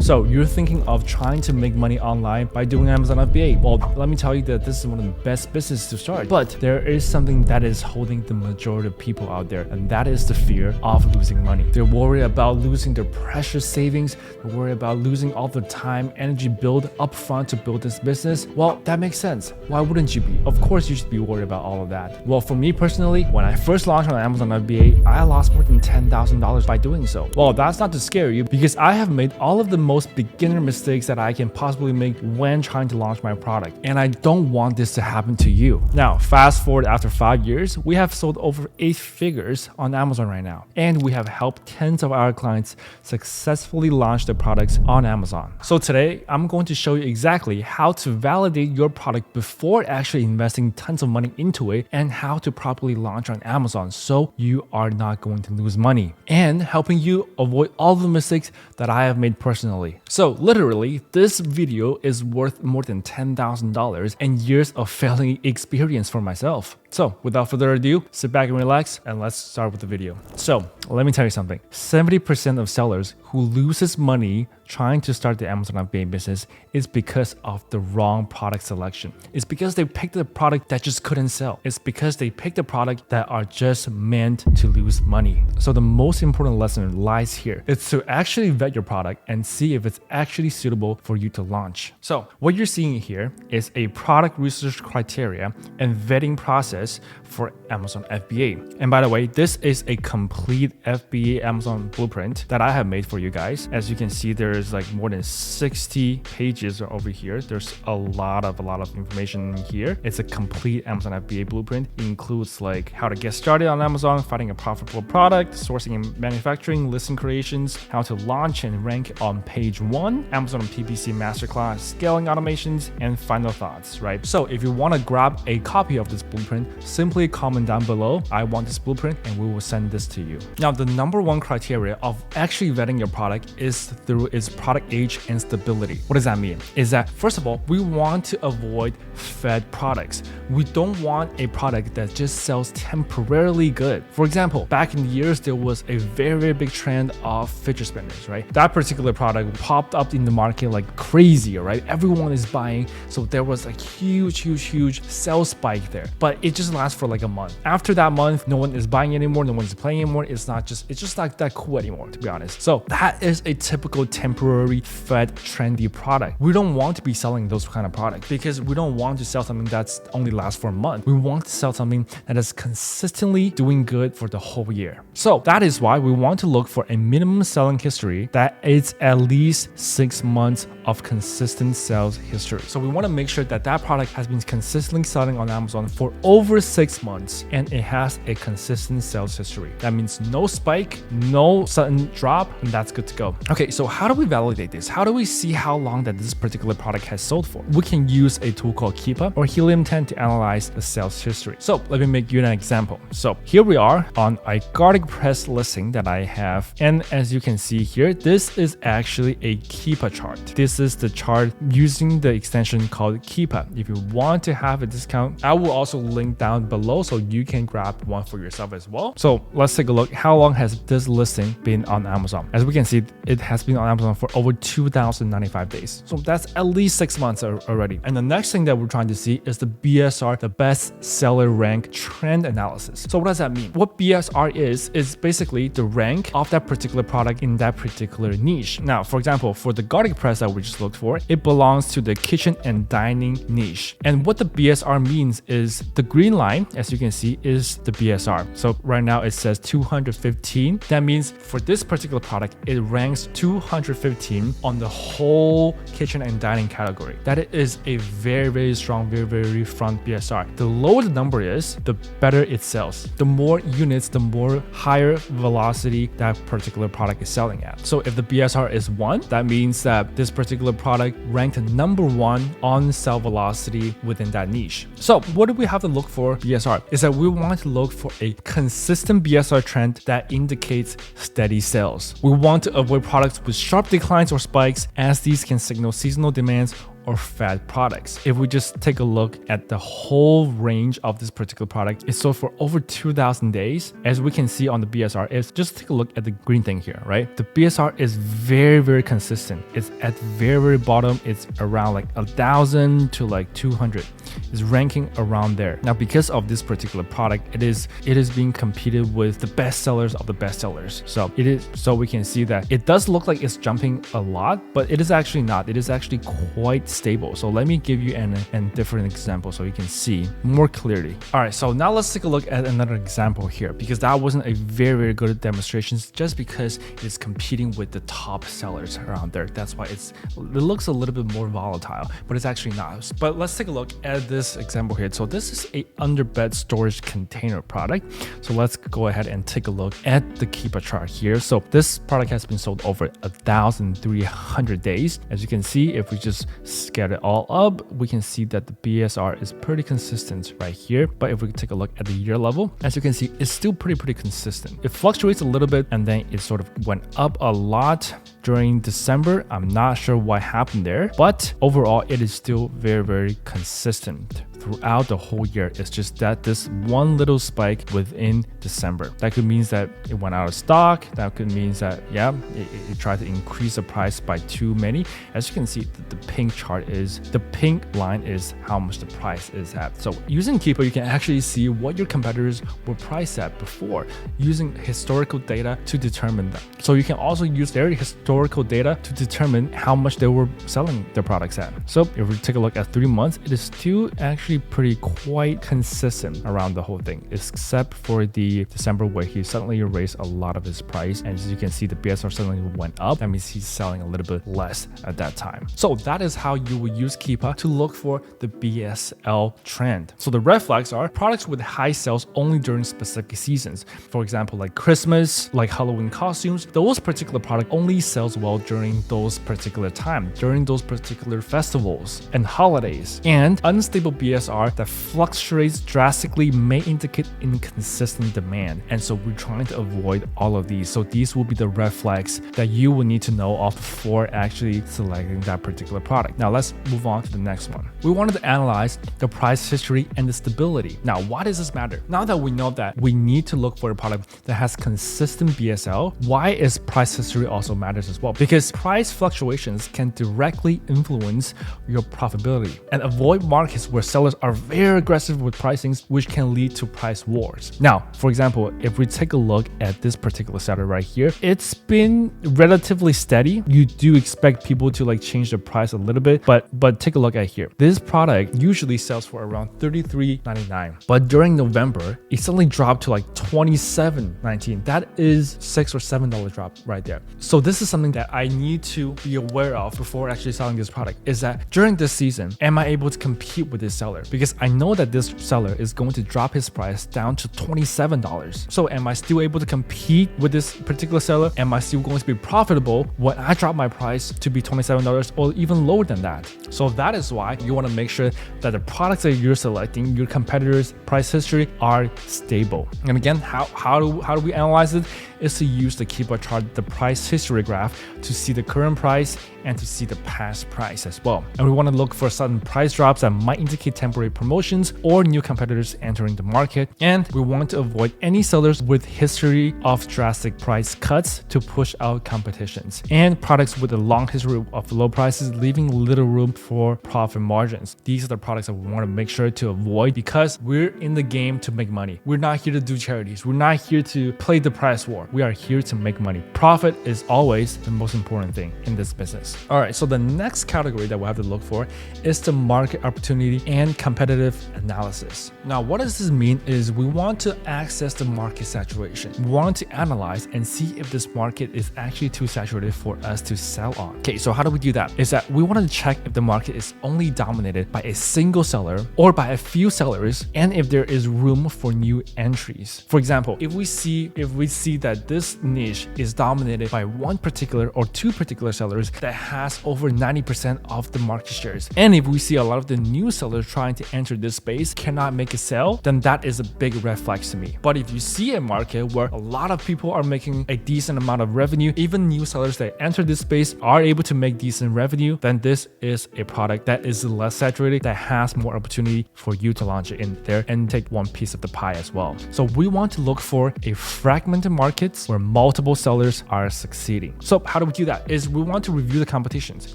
So you're thinking of trying to make money online by doing Amazon FBA. Well, let me tell you that this is one of the best businesses to start. But there is something that is holding the majority of people out there, and that is the fear of losing money. They're worried about losing their precious savings. They're worried about losing all the time, energy build up front to build this business. Well, that makes sense. Why wouldn't you be? Of course you should be worried about all of that. Well, for me personally, when I first launched on Amazon FBA, I lost more than $10,000 by doing so. Well, that's not to scare you, because I have made all of the most beginner mistakes that I can possibly make when trying to launch my product. And I don't want this to happen to you. Now, fast forward after 5 years, we have sold over 8 figures on Amazon right now. And we have helped tens of our clients successfully launch their products on Amazon. So today, I'm going to show you exactly how to validate your product before actually investing tons of money into it, and how to properly launch on Amazon so you are not going to lose money, and helping you avoid all the mistakes that I have made personally. So literally, this video is worth more than $10,000 and years of failing experience for myself. So without further ado, sit back and relax, and let's start with the video. So let me tell you something. 70% of sellers who loses money trying to start the Amazon FBA business is because of the wrong product selection. It's because they picked a product that just couldn't sell. It's because they picked a product that are just meant to lose money. So the most important lesson lies here. It's to actually vet your product and see if it's actually suitable for you to launch. So what you're seeing here is a product research criteria and vetting process for Amazon FBA. And by the way, this is a complete FBA Amazon blueprint that I have made for you guys. As you can see, there's like more than 60 pages over here. There's a lot of information here. It's a complete Amazon FBA blueprint. It includes like how to get started on Amazon, finding a profitable product, sourcing and manufacturing, listing creations, how to launch and rank on page 1, Amazon PPC masterclass, scaling automations, and final thoughts, right? So if you want to grab a copy of this blueprint, simply comment down below, I want this blueprint, and we will send this to you. Now, the number one criteria of actually vetting your product is through its product age and stability. What does that mean? Is that, first of all, we want to avoid fed products. We don't want a product that just sells temporarily good. For example, back in the years, there was a very big trend of fidget spinners, right? That particular product popped up in the market like crazy, right? Everyone is buying. So there was a huge sales spike there, but it just lasts for like a month. After that month, no one is buying anymore. No one's playing anymore. It's just not that cool anymore, to be honest. So that is a typical temporary fed trendy product. We don't want to be selling those kind of products, because we don't want to sell something that's only lasts for a month. We want to sell something that is consistently doing good for the whole year. So that is why we want to look for a minimum selling history that is at least 6 months of consistent sales history. So we want to make sure that that product has been consistently selling on Amazon for over 6 months, and it has a consistent sales history. That means no spike, no sudden drop, and that's good to go. Okay, so how do we validate this? How do we see how long that this particular product has sold for? We can use a tool called Keepa or Helium 10 to analyze the sales history. So let me make you an example. So here we are on a garlic press listing that I have. And as you can see here, this is actually a Keepa chart. This is the chart using the extension called Keepa. If you want to have a discount, I will also link down below so you can grab one for yourself as well. So let's take a look. How long has this listing been on Amazon? As we can see, it has been on Amazon for over 2,095 days. So that's at least 6 months already. And the next thing that we're trying to see is the BSR, the best seller rank trend analysis. So what does that mean? What BSR is basically the rank of that particular product in that particular niche. Now, for example, for the garlic press that we just looked for, it belongs to the kitchen and dining niche. And what the BSR means is the green line, as you can see, is the BSR. So right now it says 215. That means for this particular product, it ranks 215 on the whole kitchen and dining category. That is a very strong, very front BSR. The lower the number is, the better it sells. The more units, the more higher velocity that particular product is selling at. So if the BSR is 1, that means that this particular product ranked number 1 on sell velocity within that niche. So what do we have to look for BSR? Is that we want to look for a consistent BSR trend that indicates steady sales. We want to avoid products with sharp declines or spikes, as these can signal seasonal demands or fad products. If we just take a look at the whole range of this particular product, it's sold for over 2,000 days. As we can see on the BSR, is just take a look at the green thing here, right? The BSR is very, very consistent. It's at the very, very bottom. It's around like 1,000 to like 200. It's ranking around there. Now, because of this particular product, it is being competed with the best sellers of the best sellers. So we can see that it does look like it's jumping a lot, but it is actually not. It is actually quite stable. So let me give you a different example so you can see more clearly. All right, so now let's take a look at another example here, because that wasn't a very, very good demonstration just because it's competing with the top sellers around there. That's why it looks a little bit more volatile, but it's actually not. But let's take a look at this example here. So this is a underbed storage container product. So let's go ahead and take a look at the Keepa chart here. So this product has been sold over 1,300 days. As you can see, if we just scatter it all up, we can see that the BSR is pretty consistent right here. But if we take a look at the year level, as you can see, it's still pretty consistent. It fluctuates a little bit and then it sort of went up a lot during December. I'm not sure what happened there, but overall it is still very consistent throughout the whole year. It's just that this one little spike within December, that could mean that it went out of stock. That could mean that, yeah, it tried to increase the price by too many. As you can see, the pink chart is, the pink line is how much the price is at. So using Keepa, you can actually see what your competitors were priced at before, using historical data to determine that. So you can also use their historical data to determine how much they were selling their products at. So if we take a look at 3 months, it is still actually quite consistent around the whole thing, except for the December where he suddenly raised a lot of his price. And as you can see, the BSR suddenly went up. That means he's selling a little bit less at that time. So that is how you will use Keepa to look for the BSL trend. So the red flags are products with high sales only during specific seasons. For example, like Christmas, like Halloween costumes, those particular product only sells well during those particular time, during those particular festivals and holidays. And unstable BSR that fluctuates drastically may indicate inconsistent demand. And so we're trying to avoid all of these. So these will be the red flags that you will need to know of before actually selecting that particular product. Now let's move on to the next one. We wanted to analyze the price history and the stability. Now, why does this matter? Now that we know that we need to look for a product that has consistent BSL, why is price history also matters as well? Because price fluctuations can directly influence your profitability, and avoid markets where sellers are very aggressive with pricings, which can lead to price wars. Now, for example, if we take a look at this particular seller right here, it's been relatively steady. You do expect people to like change the price a little bit, but take a look at here. This product usually sells for around $33.99, but during November, it suddenly dropped to like $27.19. That is $6 or $7 drop right there. So this is something that I need to be aware of before actually selling this product, is that during this season, am I able to compete with this seller? Because I know that this seller is going to drop his price down to $27. So am I still able to compete with this particular seller? Am I still going to be profitable when I drop my price to be $27 or even lower than that? So that is why you want to make sure that the products that you're selecting, your competitors' price history, are stable. And again, how do we analyze it? Is to use the Keepa chart, the price history graph, to see the current price and to see the past price as well. And we want to look for sudden price drops that might indicate temporary promotions or new competitors entering the market. And we want to avoid any sellers with history of drastic price cuts to push out competitions, and products with a long history of low prices, leaving little room for profit margins. These are the products that we want to make sure to avoid, because we're in the game to make money. We're not here to do charities. We're not here to play the price war. We are here to make money. Profit is always the most important thing in this business. All right, so the next category that we'll have to look for is the market opportunity and competitive analysis. Now, what does this mean is we want to access the market saturation. We want to analyze and see if this market is actually too saturated for us to sell on. Okay, so how do we do that? Is that we want to check if the market is only dominated by a single seller or by a few sellers, and if there is room for new entries. For example, if we see that this niche is dominated by one particular particular or two particular sellers that has over 90% of the market shares. And if we see a lot of the new sellers trying to enter this space cannot make a sale, then that is a big red flag to me. But if you see a market where a lot of people are making a decent amount of revenue, even new sellers that enter this space are able to make decent revenue, then this is a product that is less saturated, that has more opportunity for you to launch it in there and take one piece of the pie as well. So we want to look for a fragmented markets where multiple sellers are succeeding. So how do we do that? Is we want to review the competitions.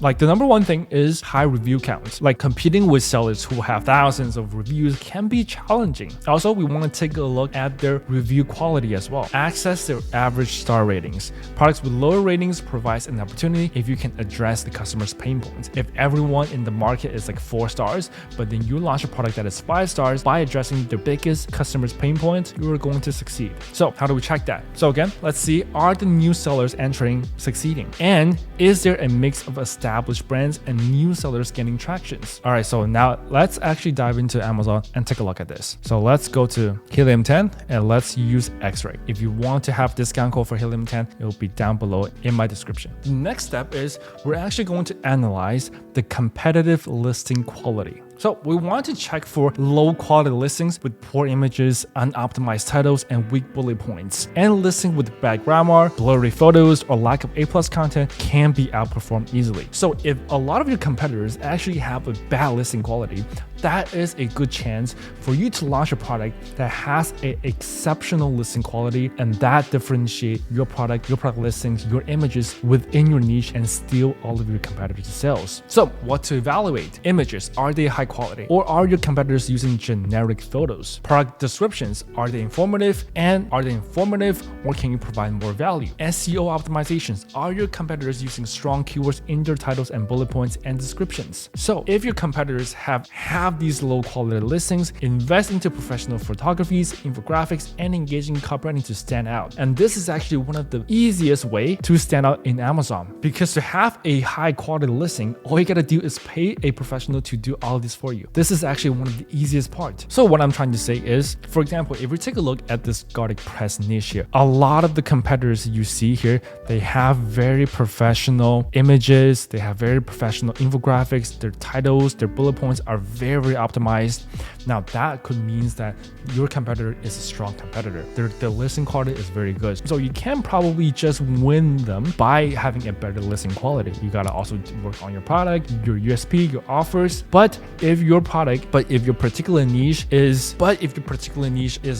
Like the number one thing is high review counts. Like competing with sellers who have thousands of reviews can be challenging. Also, we want to take a look at their review quality as well. Access their average star ratings. Products with lower ratings provides an opportunity if you can address the customer's pain points. If everyone in the market is like 4 stars, but then you launch a product that is 5 stars by addressing the biggest customer's pain points, you are going to succeed. So how do we check that? So again, let's see, are the new sellers entering succeeding? And is there a mix of established brands and new sellers getting tractions? All right, so now let's actually dive into Amazon and take a look at this. So let's go to Helium 10 and let's use X-Ray. If you want to have discount code for Helium 10, it will be down below in my description. The next step is we're actually going to analyze the competitive listing quality. So we want to check for low quality listings with poor images, unoptimized titles, and weak bullet points. And listing with bad grammar, blurry photos, or lack of A+ content can be outperformed easily. So if a lot of your competitors actually have a bad listing quality, that is a good chance for you to launch a product that has an exceptional listing quality, and that differentiate your product listings, your images within your niche and steal all of your competitors' sales. So what to evaluate? Images, are they high quality? Or are your competitors using generic photos? Product descriptions, are they informative? And are they informative or can you provide more value? SEO optimizations, are your competitors using strong keywords in their titles and bullet points and descriptions? So if your competitors have these low quality listings, invest into professional photographies, infographics, and engaging copywriting to stand out. And this is actually one of the easiest way to stand out in Amazon, because to have a high quality listing, all you gotta do is pay a professional to do all this for you. This is actually one of the easiest parts. So what I'm trying to say is, for example, if we take a look at this garlic press niche here, a lot of the competitors you see here, they have very professional images, they have very professional infographics, their titles, their bullet points are very optimized. Now that could mean that your competitor is a strong competitor. Their listing quality is very good. So you can probably just win them by having a better listing quality. You gotta also work on your product, your USP, your offers. But if your particular niche is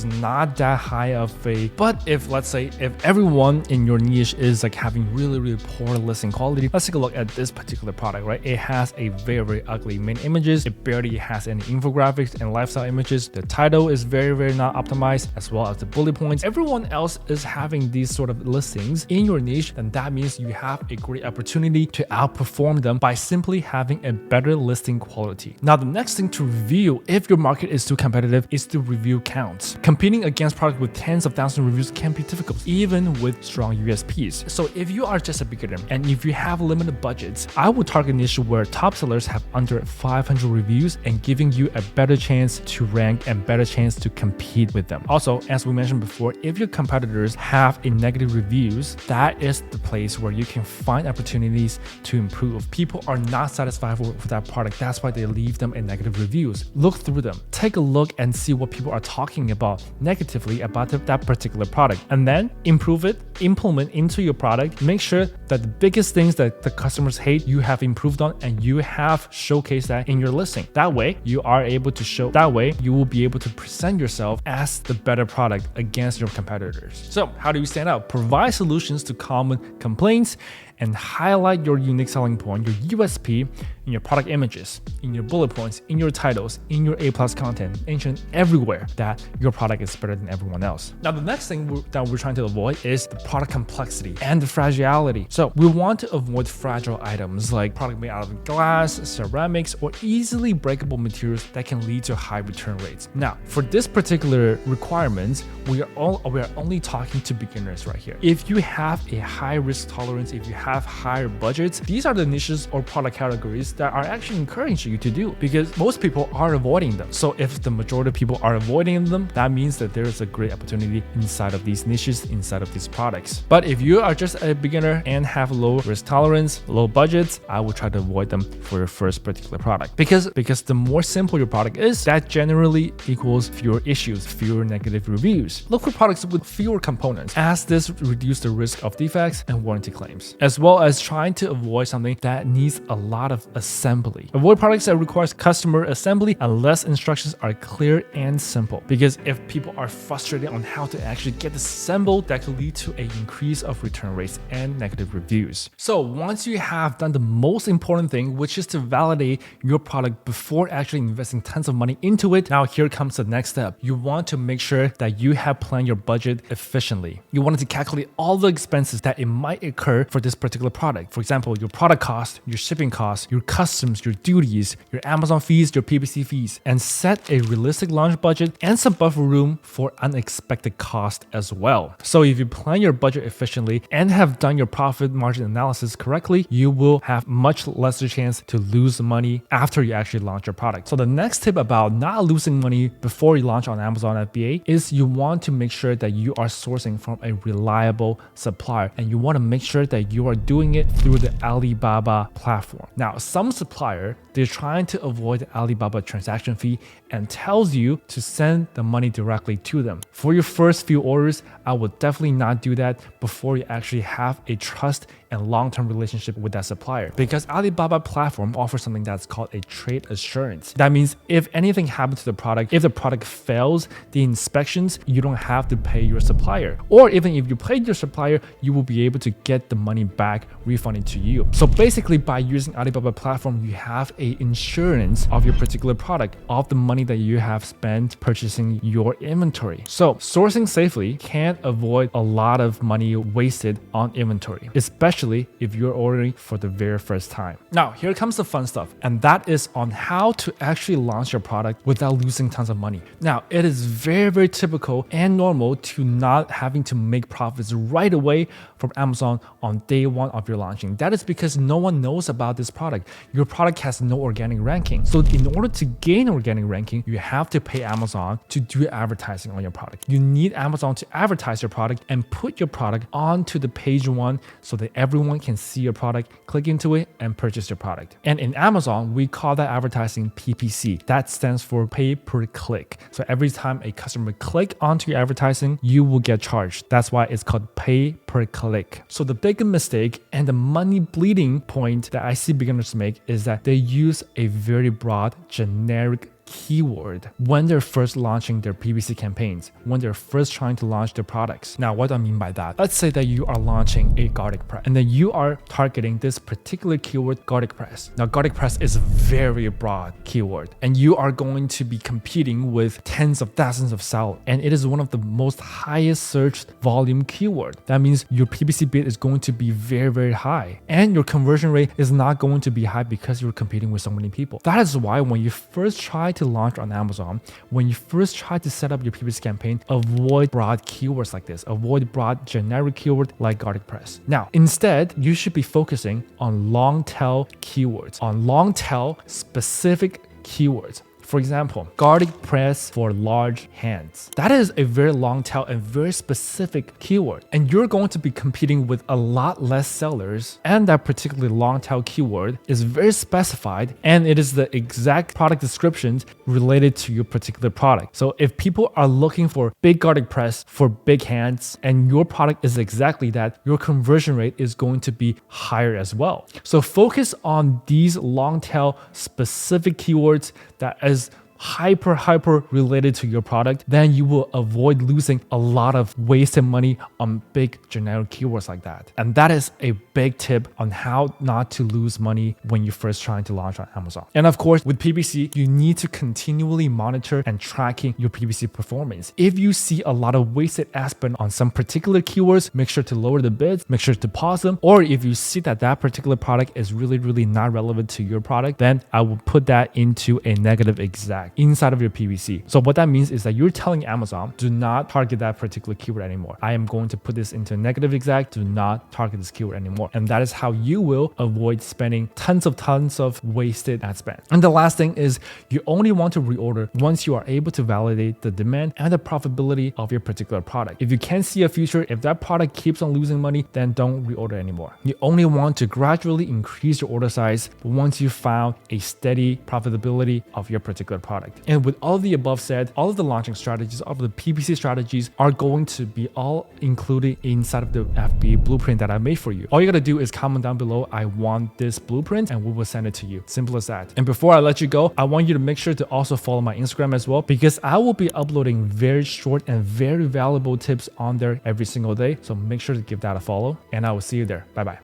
not that high of a, but if let's say if everyone in your niche is like having really poor listing quality, let's take a look at this particular product, right? It has a very ugly main images. It barely has any infographics and lifestyle images. The title is very not optimized, as well as the bullet points. Everyone else is having these sort of listings in your niche, then that means you have a great opportunity to outperform them by simply having a better listing quality. Now, the next thing to review if your market is too competitive is the review counts. Competing against products with tens of thousands of reviews can be difficult, even with strong USPs. So if you are just a beginner and if you have limited budgets, I would target niche where top sellers have under 500 reviews and giving you a better chance to rank and better chance to compete with them. Also, as we mentioned before, if your competitors have a negative reviews, that is the place where you can find opportunities to improve. People are not satisfied with that product. That's why they leave them in negative reviews. Look through them. Take a look and see what people are talking about negatively about that particular product, and then improve it, implement into your product. Make sure that the biggest things that the customers hate, you have improved on and you have showcased that in your listing. That way you will be able to present yourself as the better product against your competitors. So how do you stand out? Provide solutions to common complaints and highlight your unique selling point, your USP, in your product images, in your bullet points, in your titles, in your A+ content, mention everywhere that your product is better than everyone else. Now, the next thing that we're trying to avoid is the product complexity and the fragility. So we want to avoid fragile items like product made out of glass, ceramics, or easily breakable materials that can lead to high return rates. Now, for this particular requirements, we are only talking to beginners right here. If you have a high risk tolerance, if you have higher budgets, these are the niches or product categories that are actually encouraging you to do, because most people are avoiding them. So if the majority of people are avoiding them, that means that there is a great opportunity inside of these niches, inside of these products. But if you are just a beginner and have low risk tolerance, low budgets, I would try to avoid them for your first particular product, because the more simple your product is, that generally equals fewer issues, fewer negative reviews. Look for products with fewer components, as this reduces the risk of defects and warranty claims, as well as trying to avoid something that needs a lot of assembly. Avoid products that requires customer assembly unless instructions are clear and simple, because if people are frustrated on how to actually get this assembled, that could lead to an increase of return rates and negative reviews. So once you have done the most important thing, which is to validate your product before actually investing tons of money into it, now here comes the next step. You want to make sure that you have planned your budget efficiently. You wanted to calculate all the expenses that it might occur for this particular product. For example, your product cost, your shipping costs, your customs, your duties, your Amazon fees, your PPC fees, and set a realistic launch budget and some buffer room for unexpected cost as well. So if you plan your budget efficiently and have done your profit margin analysis correctly, you will have much lesser chance to lose money after you actually launch your product. So the next tip about not losing money before you launch on Amazon FBA is you want to make sure that you are sourcing from a reliable supplier, and you want to make sure that you are doing it through the Alibaba platform. Now, some supplier, they're trying to avoid the Alibaba transaction fee and tells you to send the money directly to them. For your first few orders, I would definitely not do that before you actually have a trust and long-term relationship with that supplier, because Alibaba platform offers something that's called a trade assurance. That means if anything happens to the product, if the product fails the inspections, you don't have to pay your supplier, or even if you paid your supplier, you will be able to get the money back refunded to you. So basically, by using Alibaba platform, you have a insurance of your particular product, of the money that you have spent purchasing your inventory. So sourcing safely can avoid a lot of money wasted on inventory, especially if you're ordering for the very first time. Now, here comes the fun stuff, and that is on how to actually launch your product without losing tons of money. Now, it is very, very typical and normal to not having to make profits right away from Amazon on day one of your launching. That is because no one knows about this product. Your product has no organic ranking. So in order to gain organic ranking, you have to pay Amazon to do advertising on your product. You need Amazon to advertise your product and put your product onto the page one so that everyone can see your product, click into it, and purchase your product. And in Amazon, we call that advertising PPC. That stands for pay per click. So every time a customer click onto your advertising, you will get charged. That's why it's called pay per click. So the big mistake and the money bleeding point that I see beginners make is that they use a very broad, generic keyword when they're first launching their PPC campaigns, when they're first trying to launch their products. Now, what do I mean by that? Let's say that you are launching a garlic press, and then you are targeting this particular keyword, garlic press. Now, garlic press is a very broad keyword, and you are going to be competing with tens of thousands of sellers, and it is one of the most highest searched volume keyword. That means your PPC bid is going to be very, very high, and your conversion rate is not going to be high because you're competing with so many people. That is why when you first try to launch on Amazon, when you first try to set up your PPC campaign, avoid broad keywords like this. Avoid broad generic keyword like garlic press. Now, instead, you should be focusing on long tail keywords, on long tail specific keywords. For example, garlic press for large hands. That is a very long tail and very specific keyword. And you're going to be competing with a lot less sellers. And that particularly long tail keyword is very specified, and it is the exact product descriptions related to your particular product. So if people are looking for big garlic press for big hands and your product is exactly that, your conversion rate is going to be higher as well. So focus on these long tail specific keywords that is hyper related to your product, then you will avoid losing a lot of wasted money on big generic keywords like that. And that is a big tip on how not to lose money when you're first trying to launch on Amazon. And of course, with PPC, you need to continually monitor and tracking your PPC performance. If you see a lot of wasted ad spend on some particular keywords, make sure to lower the bids, make sure to pause them. Or if you see that that particular product is really not relevant to your product, then I will put that into a negative exact. exact inside of your PPC. So what that means is that you're telling Amazon, do not target that particular keyword anymore. I am going to put this into a negative exact, do not target this keyword anymore. And that is how you will avoid spending tons of wasted ad spend. And the last thing is you only want to reorder once you are able to validate the demand and the profitability of your particular product. If you can't see a future, if that product keeps on losing money, then don't reorder anymore. You only want to gradually increase your order size once you found a steady profitability of your particular product. And with all of the above said, all of the launching strategies, all of the PPC strategies are going to be all included inside of the FBA blueprint that I made for you. All you gotta do is comment down below, I want this blueprint, and we will send it to you. Simple as that. And before I let you go, I want you to make sure to also follow my Instagram as well, because I will be uploading very short and very valuable tips on there every single day. So make sure to give that a follow, and I will see you there. Bye bye.